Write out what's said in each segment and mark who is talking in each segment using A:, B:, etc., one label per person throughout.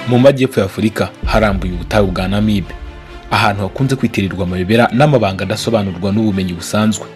A: Mu majyepfo ya Afurika harambuye ubutayu bwa Namib, ahantu hakunze kwitirirwa amayobera n'amabanga adasobanurwa n'ubumenyi busanzwe.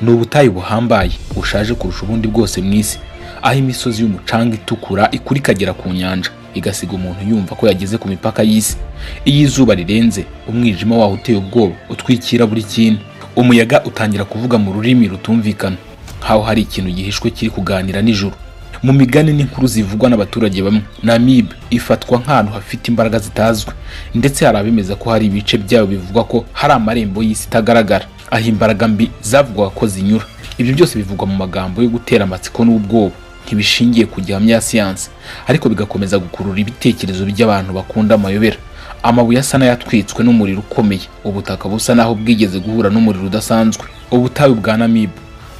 A: Ni ubutayu buhambaye bushaje kurusha ubundi bwose mu isi, aho imisozi y'umucanga itukura ikuri kagera ku nyanja, igasiga umuntu yumva ko yageze ku mipaka y'isi. Iyo izuba rirenze, umwijima waho uteye ubwoba utwikira buri kintu. Umuyaga utangira kuvuga mu rurimi rutumvikana, nkaho hari ikintu gihishwe kiri kuganira nijoro. Mu migani n'inkuru zivugwa n'abaturage bamwe, Namib ifatwa nk'ahantu hafite imbaraga zitazwi, ndetse hari abemeza ko hari ibice byayo bivugwa ko hari amarembo y'isi itagaragara, aho imbaraga mbi zavugwaga ko zinyura. Ibyo byose bivugwa mu magambo yo gutera amatsiko n'ubwoba, ntibishingiye ku gihamya ya siyansi, ariko bigakomeza gukurura ibitekerezo by'abantu bakunda amayobera. Amabuye asa n'ayatwitswe n'umuriro ukomeye, ubutaka busa naho bwigeze guhura n'umuriro udasanzwe. Ubutayu bwa Namib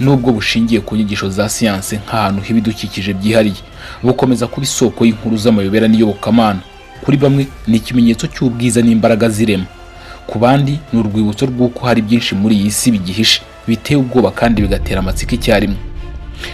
A: nubwo bushingiye ku nyigisho za siyansi nk'ahantu h'ibidukikije byihariye, bukomeza kuba isoko y'inkuru z'amayobera n'iyobokamana. Kuri bamwe ni ikimenyetso cy'ubwiza n'imbaraga zirema, ku bandi ni urwibutso rw'uko hari byinshi muri iyi si bigihishe, biteye ubwoba kandi bigatera amatsiko icyarimwe.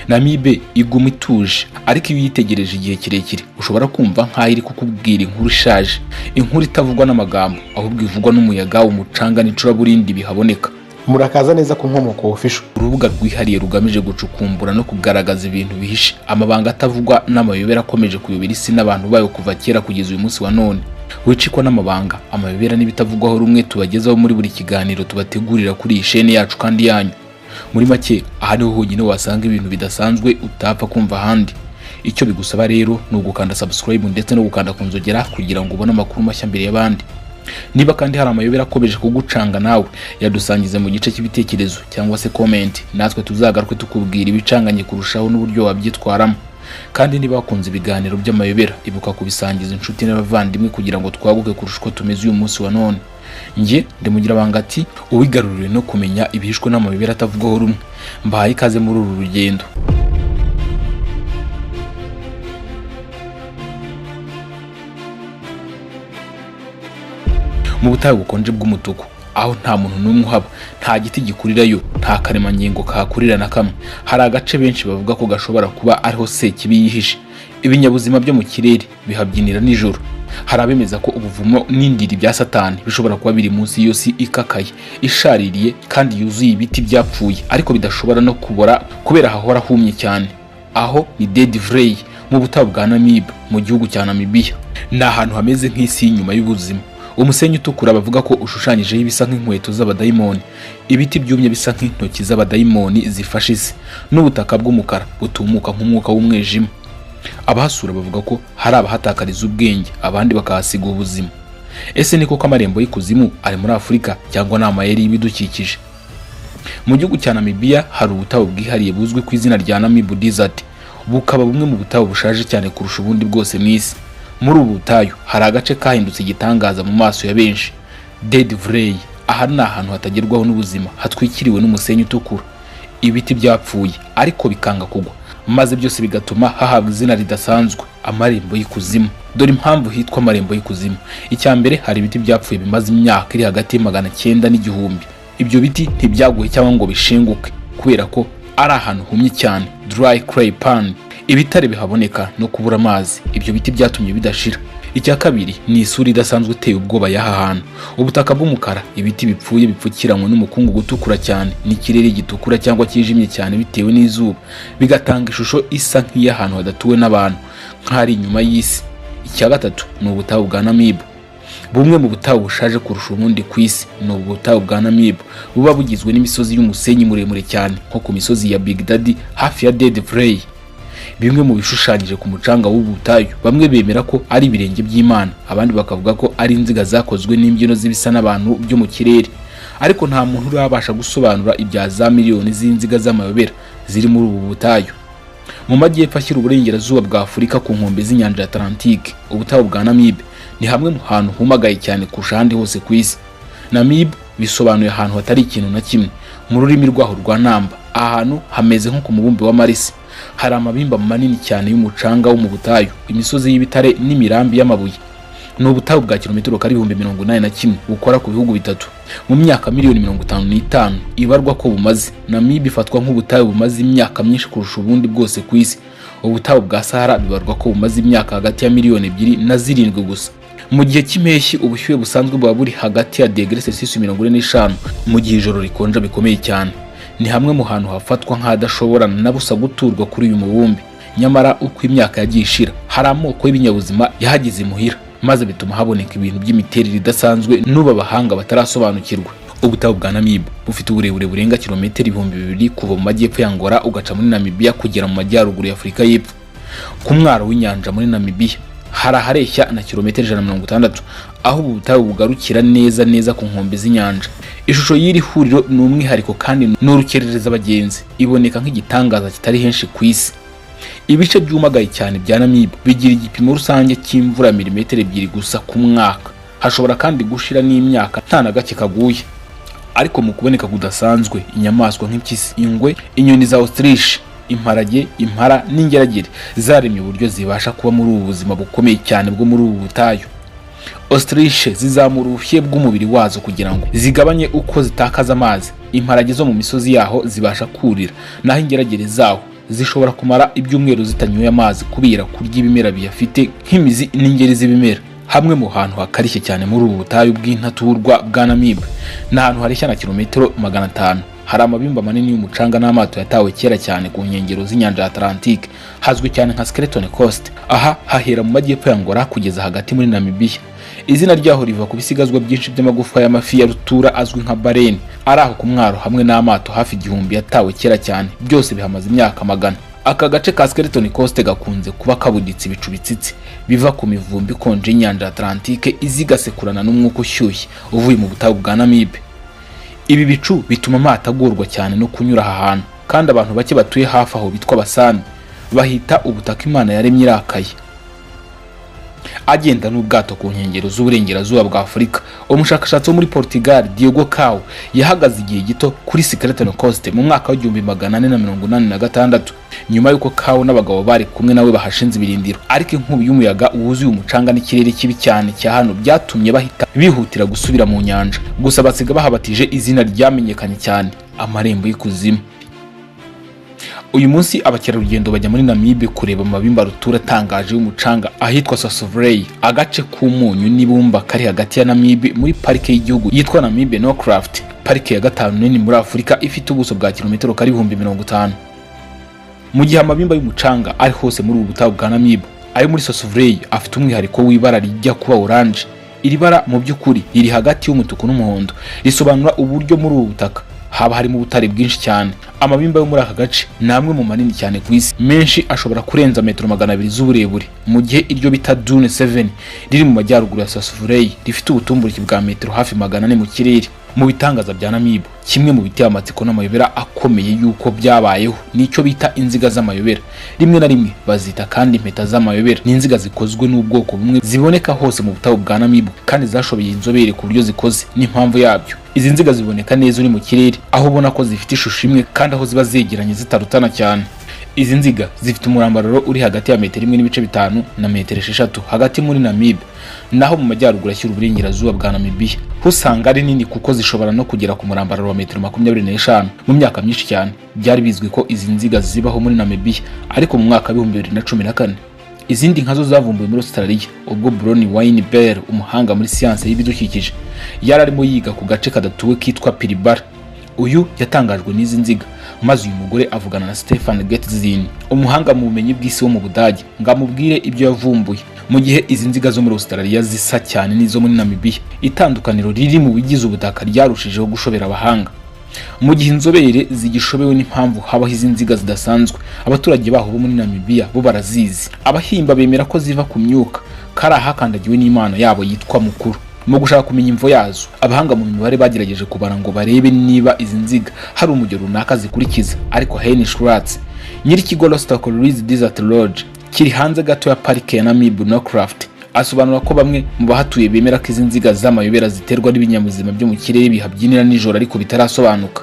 A: Namib iguma ituje, ariko iyo uyitegereje igihe kirekire ushobora kumva nk'aho iri kukubwira inkuru ishaje, inkuru itavugwa n'amagambo, ahubwo ivugwa n'umuyaga, umucanga n'icuraburindi bihaboneka.
B: Murakaza neza ku Nkomoko Official,
A: urubuga rwihariye rugamije gucukumbura no kugaragaza ibintu bihishe, amabanga atavugwa n'amayobera akomeje kuyobera isi n'abantu bayo kuva kera kugeza uyu munsi wa none. Wicikwa n'amabanga, amayobera n'ibitavugwaho rumwe tubagezaho muri buri kiganiro tubategurira kuri iyi chaîne yacu kandi yanyu. Muri make, aha niho honyine wasanga ibintu bidasanzwe utapfa kumva ahandi. Icyo bigusaba rero ni ugukanda subscribe ndetse no gukanda ku nzogera kugira ngo ubone amakuru mashya mbere y'abandi. Niba kandi hari amayobera akomeje kugucanga, nawe yadusangize mu gice cy'ibitekerezo cyangwa se comment, natwe tuzagaruke tukubwira ibicanganye kurushaho n'uburyo wabyitwaramo. Kandi niba wakunze ibiganiro by'amayobera, ibuka kubisangiza inshuti n'abavandimwe kugira ngo twaguke kurusha uko tumeze uyu munsi wa none. Njye ndimugira bangati, uwigarurire no kumenya ibihishwe n'amayobera atavugwaho rumwe. Mbahaye ikaze muri uru rugendo. Mu butayu bukonje bw'umutuku, aho nta muntu n'umwe uhaba, nta giti gikurirayo, nta karemangingo kahakurira na kamwe, hari agace benshi bavuga ko gashobora kuba ariho sekibi yihishe. Ibinyabuzima byo mu kirere bihabyinira nijoro. Hari abemeza ko ubuvumo n'indiri bya Satani bishobora kuba biri munsi y'iyo si ikakaye, ishaririye kandi yuzuye ibiti byapfuye, ariko bidashobora no kubora kubera hahora humye cyane. Aho ni Deadvlei mu butayu bwa Namib mu gihugu cya Namibia. Ni ahantu hameze nk'isi y'inyuma y'ubuzima. Umusenyi utukura bavuga ko ushushanyijeho ibisa nk'inkweto z'abadayimoni, ibiti byumye bisa nk'intoki z'abadayimoni zifashe isi, n'ubutaka bw'umukara butumuka nk'umwuka w'umwijima. Abahasura bavuga ko hari abahatakariza ubwenge, abandi bakahasiga ubuzima. Ese ni koko amarembo y'ikuzimu ari muri Afurika cyangwa ni amayeri y'ibidukikije? Mu gihugu cya Namibia hari ubutayu bwihariye buzwi ku izina rya Namib Desert, bukaba bumwe mu butayu bushaje cyane kurusha ubundi bwose mu isi. Muri ubu butayu hari agace kahindutse igitangaza mu maso ya benshi, Deadvlei. Aha ni ahantu hatagerwaho n'ubuzima, hatwikiriwe n'umusenyi utukura, ibiti byapfuye ariko bikanga kugwa, maze byose bigatuma hahabwa izina ridasanzwe, amarembo y'ikuzimu. Dore impamvu hitwa amarembo y'ikuzimu. Icya mbere, hari ibiti byapfuye bimaze imyaka iri hagati y'900 n'igihumbi. Ibyo biti ntibyaguye cyangwa ngo bishenguke, kubera ko ari ahantu humye cyane, dry clay pan. Ibitare bihaboneka no kubura amazi, ibyo biti byatumye bidashira. Icya kabiri ni isura idasanzwe iteye ubwoba y'aha hantu. Ubutaka bw'umukara, ibiti bipfuye bipfukiranywe n'umukungugu utukura cyane, n'ikirere gitukura cyangwa kijimye cyane bitewe n'izuba, bigatanga ishusho isa nk'iy'ahantu hadatuwe n'abantu, nk'ari inyuma y'isi. Icya gatatu ni ubutayu bwa Namib, bumwe mu butayu bushaje kurusha ubundi ku isi. Ni ubutayu bwa Namib buba bugizwe n'imisozi y'umusenyi muremure cyane, nko ku misozi ya Big Daddy hafi ya Deadvlei. Bimwe mu bishushanyije ku mucanga w'ubutayu, bamwe bemera ko ari ibirenge by'Imana, abandi bakavuga ko ari inziga zakozwe n'imbyino z'ibisa n'abantu byo mu kirere. Ariko nta muntu urabasha gusobanura ibya za miliyoni z'inziga z'amayobera ziri muri ubu butayu. Mu majyepfo ashyira uburengerazuba bwa Afurika ku nkombe z'inyanja ya Atlantique, ubutayu bwa Namib ni hamwe mu hantu humagaye cyane kurusha ahandi hose ku isi. Namib bisobanuye ahantu hatari ikintu na kimwe mu rurimi rwaho rwa Namba. Ahantu hameze nko ku mubumbe wa Marisi. Hari amabimba manini cyane y'umucanga wo mu butayu, imisozi y'ibitare n'imirambi y'amabuye. ni ubutayu bwa kilometero kari 1081 bukora ku bihugu bitatu. Mu myaka miliyoni 55 ibarwa ko bumaze, Namib ifatwa nk'ubutayu bumaze imyaka myinshi kurusha ubundi bwose ku isi. Ubutayu bwa Sahara bibarwa ko bumaze imyaka hagati ya miliyoni 2 na 7 gusa. Mu gihe cy'impeshyi ubushyuhe busanzwe buba buri hagati ya °C 45, mu gihe ijoro rikonja bikomeye cyane. Ni hamwe mu hantu hafatwa nk'ahadashobora na busa guturwa kuri uyu mubumbe. Nyamara uko imyaka yagiye ishira, hari amoko y'ibinyabuzima yahagize imuhira, maze bituma haboneka ibintu by'imiterere idasanzwe n'ubu abahanga batarasobanukirwa. Ubutayu bwa Namib bufite uburebure burenga kilometero 2000 kuva mu majyepfo ya Angola ugaca muri Namibia kugera mu majyaruguru ya Afurika y'Epfo. Ku mwaro w'inyanja muri Namibia hari ahareshya na kilometero 160, aho ubu butayu bugarukira neza ku nkombe z'inyanja. Ishusho y'iri huriro ni umwihariko kandi n'urukerereza abagenzi, iboneka nk'igitangaza kitari henshi ku isi. Ibice byumagaye cyane bya Namib bigira igipimo rusange cy'imvura milimetero 2 gusa ku mwaka. Hashobora kandi gushira n'imyaka nta na gake kaguye. Ariko mu kuboneka kudasanzwe, inyamaswa nk'impyisi, ingwe, inyoni za ostrich, imparage, impara n'ingeragere zaremye uburyo zibasha kuba muri ubu buzima bukomeye cyane bwo muri ubu butayu. Ostrich zizamura ubushyuhe bw'umubiri wazo kugira ngo zigabanye uko zitakaza amazi. Imparage zo mu misozi yaho zibasha kurira, naho ingeragere zaho zishobora kumara ibyumweru zitanyoye amazi kubera kurya ibimera biyafite nk'imizi n'ingeri z'ibimera. Hamwe mu hantu hakarishye cyane muri ubu butayu bw'intaturwa bwa Namib, n'ahantu hareshya na kilometero 500. Hari amabimba manini y'umucanga n'amato yatawe kera cyane ku nkengero z'inyanja ya Atlantique, hazwi cyane nka Skeleton Coast. Aha hahera mu majyepfo ya Angola kugeza hagati muri Namibia. Izina ryaho riva ku bisigazwa byinshi by'amagufa y'amafi ya rutura azwi nka baleine, ari aho ku mwaro hamwe n'amato hafi 1000 yatawe kera cyane, byose bihamaze imyaka amagana. Aka gace ka Skeleton Coast gakunze kuba kabuditse ibicu bitsitsi biva ku mivumbi konje y'inyanja ya Atlantique izigasekurana n'umwuka ushyushye uvuye mu butayu bwa Namib. Ibi bicu bituma amato agorwa cyane no kunyura aha hantu, kandi abantu bake batuye hafi aho bitwa Abasani bahita ubutaka Imana yaremye irakaye. Agenda n'ubwato ku nkengero z'uburengerazuba bwa Afurika, umushakashatsi wo muri Portugal Diogo Cao yahagaze igihe gito kuri Skeleton Coast mu mwaka wa 1486, nyuma y'uko Cao n'abagabo bari kumwe nawe bahashinze ibirindiro. Ariko inkubi y'umuyaga wuzuye umucanga n'ikirere kibi cyane cya hano byatumye bahita bihutira gusubira mu nyanja. Gusa basiga bahabatije izina ryamenyekanye cyane, amarembo y'Ikuzimu. Uyu munsi abakerarugendo bajya muri Namib kureba amabimba rutura atangaje y'umucanga ahitwa Deadvlei, agace k'umunyu n'ibumba kari hagati ya Namib muri parike y'igihugu yitwa Namib Nocraft, parike ya gatanu nini muri Afurika ifite ubuso bwa kilometero kari 50. Mu gihe amabimba y'umucanga ari hose muri ubu butayu bwa Namib, ayo muri Deadvlei afite umwihariko w'ibara rijya kuba orange. Iri bara mu by'ukuri riri hagati y'umutuku n'umuhondo, risobanura uburyo muri ubu butaka haba harimo ubutare bwinshi cyane. Amabimba yo muri aka gace ni amwe mu manini cyane ku isi, menshi ashobora kurenza metero 200 z'uburebure, mu gihe iryo bita Dune 7 riri mu majyaruguru ya Deadvlei rifite ubutumburuke bwa metero hafi 400 mu kirere. Mu bitangaza bya Namib, kimwe mu biteye amatsiko n'amayobera akomeye y'uko byabayeho nicyo bita inziga z'amayobera. Rimwe na rimwe bazita kandi impeta z'amayobera. Ni inziga zikozwe n'ubwoko bumwe ziboneka hose mu butayu bwa Namib, kandi zashoboye inzobere ku buryo zikoze n'impamvu yabyo. Izi nziga ziboneka neza uri mu kirere, aho ubona ko zifite ishusho imwe kandi aho ziba zegeranye zitarutana cyane. Izi nziga zifite umurambararo uri hagati ya metero 1.5 na metero 6 hagati muri Namib, naho mu majyaruguru ashyira uburengerazuba bwa Namibia usanga ari nini kuko zishobora no kugera ku murambararo wa metero 25. Mu myaka myinshi cyane byari bizwi ko izi nziga zibaho muri Namibia, ariko mu mwaka wa 2014 izindi nkazo zavumbuwe muri Australia, ubwo Brony Wayne Bell, umuhanga muri siyanse y'ibidukikije, yari arimo yiga ku gace kadatuwe kitwa Pilibara. Uyu yatangajwe n'izi nziga, maze uyu mugore avugana na Stefan Getzin, umuhanga mu bumenyi bw'isi wo mu Budage, ngamubwire ibyo yavumbuye. Mu gihe izi nziga zo muri Australia zisa cyane n'izo muri Namibia, itandukaniro riri mu bigize ubutaka ryarushijeho gushobera abahanga. Mu gihe inzobere zigishobewe n'impamvu habaho izi nziga zidasanzwe, abaturage baho bo muri Namibia bo barazizi. Abahimba bemera ko ziva ku myuka kari ahakandagiwe n'Imana yabo yitwa Mukuru. Mu gushaka kumenya imvo yazo, abahanga mu mibare bagerageje kubara ngo barebe niba izi nziga hari umujyo runaka zikurikiza. Ariko Henry Schwartz, nyiri ikigo Lost Colonies Desert Lodge kiri hanze gato ya parike ya Namib Nocraft, asobanura ko bamwe mu bahatuye bemera ko izi nziga z'amayobera ziterwa n'ibinyabuzima byo mu kirere bihabyinira nijoro ariko bitarasobanuka.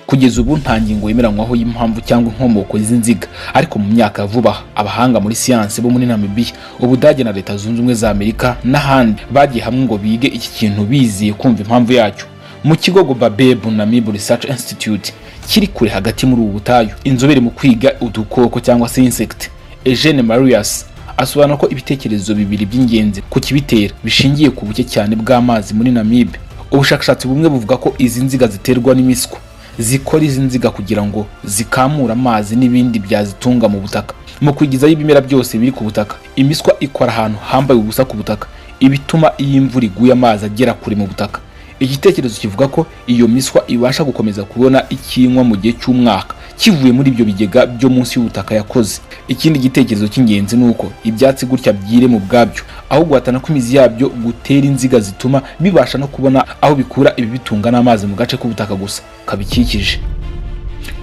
A: kugeza ubu nta ngingo yemeranywaho y'impamvu cyangwa inkomoko y'izi nziga, ariko mu myaka ya vuba abahanga muri siyansi bo muri Namibia, Ubudage na Leta Zunze Ubumwe za Amerika n'ahandi bagiye hamwe ngo bige iki kintu biziye kumva impamvu yacyo. Mu kigo Babebu Namib Research Institute kiri kure hagati muri ubu butayu, inzobere mu kwiga udukoko cyangwa se insect Eugene Marius asobanura ko ibitekerezo bibiri by'ingenzi ku kibitera bishingiye ku buke cyane bw'amazi muri Namib. Ubushakashatsi bumwe buvuga ko izi nziga ziterwa n'imiswa zikora izi nziga kugira ngo zikamura amazi n'ibindi byazitunga mu butaka. Mu kwigizayo ibimera byose biri ku butaka, imiswa ikora ahantu hambaye ubusa ku butaka, ibituma iyo imvura iguye amazi agera kure mu butaka. Igitekerezo kivuga ko iyo miswa ibasha gukomeza kubona ikinywa mu gihe cy'umwaka kivuye muri ibyo bigega byo munsi y'ubutaka yakoze. Ikindi gitekerezo cy'ingenzi nuko ibyatsi gutya byire mu bwabyo, aho guhatana kw'imizi yabyo gutera inziga zituma bibasha no kubona aho bikura ibi bitunga n'amazi mu gace k'ubutaka gusa kabikikije.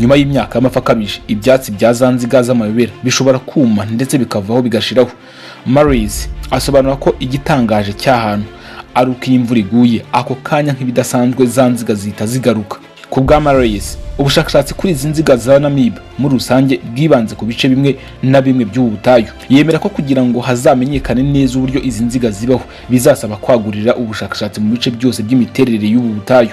A: Nyuma y'imyaka y'amapfa akabije, ibyatsi bya za nziga z'amayobera bishobora kuma ndetse bikavaho bigashiraho. Maurice asobanura ko igitangaje cy'ahantu ari uko iyo imvura iguye ako kanya nk'ibidasanzwe za nziga zihita zigaruka. Ku bwa Maurice, ubushakashatsi kuri izi nziga za Namib muri rusange bwibanze ku bice bimwe na bimwe by'ubu butayu. Yemera ko kugira ngo hazamenyekane neza uburyo izi nziga zibaho bizasaba kwagurira ubushakashatsi mu bice byose by'imiterere y'ubu butayu.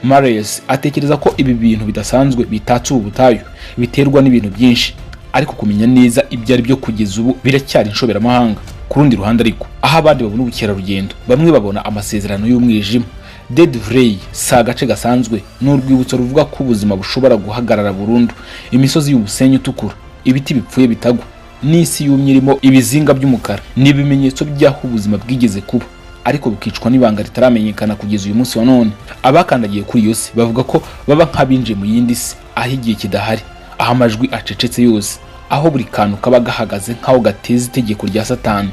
A: Maurice atekereza ko ibi bintu bidasanzwe bitatse ubu butayu biterwa n'ibintu byinshi, ariko kumenya neza ibyo ari byo kugeza ubu biracyari inshoberamahanga. Ku rundi ruhande ariko, aho abandi babona ubukerarugendo, bamwe babona amasezerano y'umwijima. Deadvlei si agace gasanzwe, n'urwibutso ruvuga ko ubuzima bushobora guhagarara burundu. Imisozi y'umusenyi utukura, ibiti bipfuye bitagwa, n'isi yumye irimo ibizinga by'umukara ni ibimenyetso by'aho ubuzima bwigeze kuba, ariko bukicwa n'ibanga ritaramenyekana kugeza uyu munsi wa none. Abakandagiye kuri iyo si bavuga ko baba nk'abinjiye mu yindi si, aho igihe kidahari, aho amajwi acecetse yose, aho buri kantu kaba gahagaze nk'aho gateza itegeko rya Satani.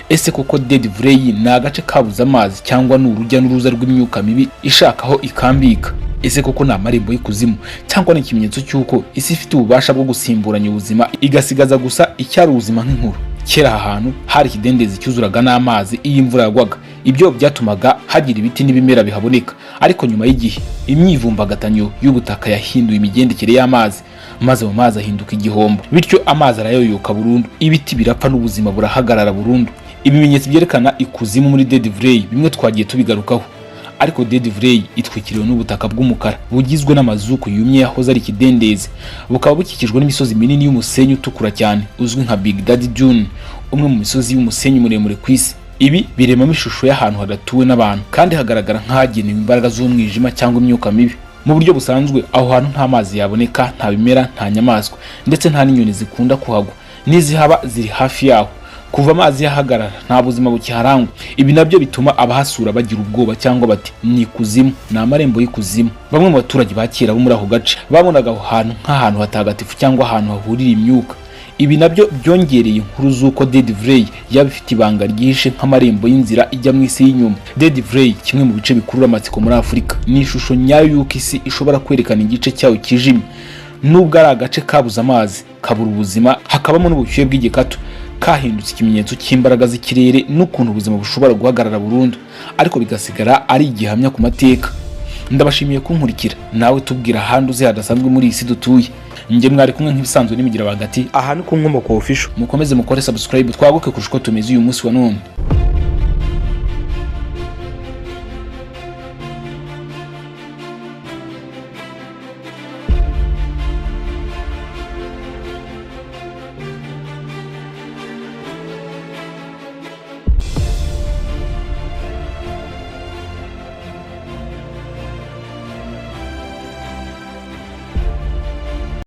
A: Ese koko Deadvlei ni agace kabuze amazi cyangwa ni urujya n'uruza rw'imyuka mibi ishaka aho ikambika? Ese koko ni amarembo y'ikuzimu cyangwa ni ikimenyetso cy'uko isi ifite ububasha bwo gusimburanya ubuzima igasigaza gusa icyari ubuzima nk'inkuru? Kera aha hantu hari ikidendezi cyuzuraga n'amazi iyo imvura yagwaga, ibyo byatumaga hagira ibiti n'ibimera bihaboneka. Ariko nyuma y'igihe, imyivumbagatanyo y'ubutaka yahinduye imigendekere y'amazi, maze mu mazi ahinduka igihombo, bityo amazi arayoyoka burundu, ibiti birapfa n'ubuzima burahagarara burundu. Ibimenyetso byerekana ikuzimu muri Deadvlei bimwe twagiye tubigarukaho, ariko Deadvlei itwikiriwe n'ubutaka bw'umukara bugizwe n'amazuku yumye yahoze ari ikidendezi, bukaba bukikijwe n'imisozi minini y'umusenyi utukura cyane uzwi nka Big Daddy Dune, umwe mu misozi y'umusenyi muremure ku isi. Ibi biremamo ishusho y'ahantu hadatuwe n'abantu kandi hagaragara nk'ahagenewe imbaraga z'umwijima cyangwa imyuka mibi. Mu buryo busanzwe aho hantu nta mazi yaboneka, nta bimera, nta nyamaswa, ndetse nta n'inyoni zikunda kuhagwa, n'izihaba ziri hafi yaho. Kuva amazi yahagarara nta buzima bukiharangwa. Ibi nabyo bituma abahasura bagira ubwoba cyangwa bati ni ikuzimu, ni amarembo y'ikuzimu. Bamwe mu baturage ba kera bo muri ako gace babonaga aho hantu nk'ahantu hatagatifu cyangwa ahantu hahurira imyuka. Ibi nabyo byongereye inkuru z'uko Deadvlei yaba ifite ibanga ryihishe nk'amarembo y'inzira ijya mu isi y'inyuma. Deadvlei, kimwe mu bice bikurura amatsiko muri Afurika, ni ishusho nyayo y'uko isi ishobora kwerekana igice cyayo kijimye. Nubwo ari agace kabuze amazi, kabura ubuzima, hakabamo n'ubushyuhe bw'igikatu, kahindutse ikimenyetso cy'imbaraga z'ikirere n'ukuntu ubuzima bushobora guhagarara burundu, ariko bigasigara ari igihamya ku mateka. Ndabashimiye kunkurikira, nawe tubwira ahandi uzi hadasanzwe muri isi dutuye. Njye mwari kumwe nk'ibisanzwe n'imigira bagati,
B: aha ni ku Nkomoko Official.
A: Mukomeze mukore subscribe twaguke kurusha uko tumeze uyu munsi wa none.